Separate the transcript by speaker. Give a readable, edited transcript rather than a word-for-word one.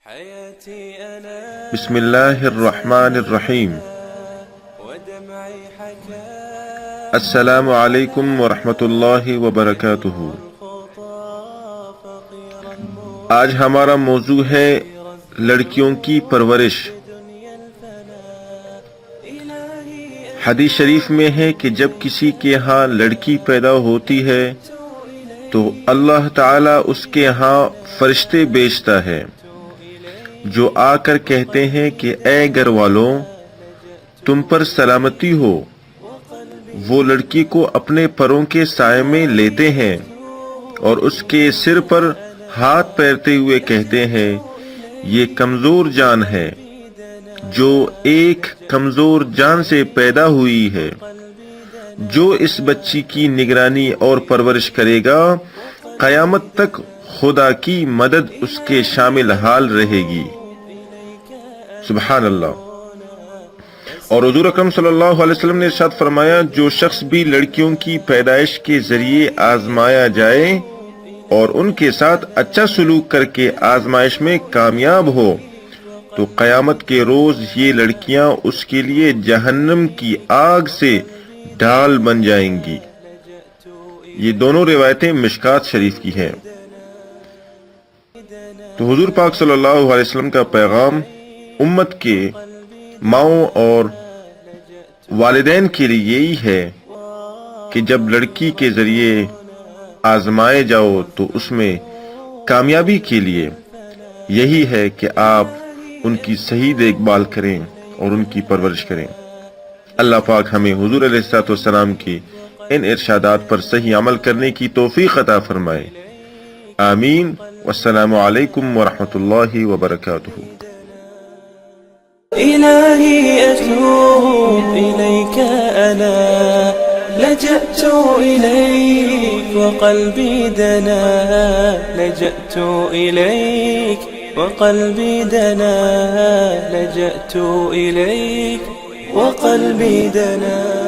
Speaker 1: بسم اللہ الرحمن الرحیم۔ السلام علیکم ورحمۃ اللہ وبرکاتہ۔ آج ہمارا موضوع ہے لڑکیوں کی پرورش۔ حدیث شریف میں ہے کہ جب کسی کے ہاں لڑکی پیدا ہوتی ہے تو اللہ تعالی اس کے ہاں فرشتے بھیجتا ہے جو آ کر کہتے ہیں کہ اے گھر والوں، تم پر سلامتی ہو۔ وہ لڑکی کو اپنے پروں کے سائے میں لیتے ہیں اور اس کے سر پر ہاتھ پھیرتے ہوئے کہتے ہیں یہ کمزور جان ہے جو ایک کمزور جان سے پیدا ہوئی ہے۔ جو اس بچی کی نگرانی اور پرورش کرے گا قیامت تک خدا کی مدد اس کے شامل حال رہے گی۔ سبحان اللہ۔ اور حضور اکرم صلی اللہ علیہ وسلم نے ارشاد فرمایا، جو شخص بھی لڑکیوں کی پیدائش کے ذریعے آزمایا جائے اور ان کے ساتھ اچھا سلوک کر کے آزمائش میں کامیاب ہو تو قیامت کے روز یہ لڑکیاں اس کے لیے جہنم کی آگ سے ڈھال بن جائیں گی۔ یہ دونوں روایتیں مشکات شریف کی ہیں۔ تو حضور پاک صلی اللہ علیہ وسلم کا پیغام امت کے ماؤں اور والدین کے لیے یہی ہے کہ جب لڑکی کے ذریعے آزمائے جاؤ تو اس میں کامیابی کے لیے یہی ہے کہ آپ ان کی صحیح دیکھ بھال کریں اور ان کی پرورش کریں۔ اللہ پاک ہمیں حضور علیہ الصلوۃ والسلام کی ان ارشادات پر صحیح عمل کرنے کی توفیق عطا فرمائے۔ آمین۔ والسلام علیکم ورحمۃ اللہ وبرکاتہ۔
Speaker 2: إلهي أتوب إليك أنا لجأت إليك وقلبي دنا لجأت إليك وقلبي دنا لجأت إليك وقلبي دنا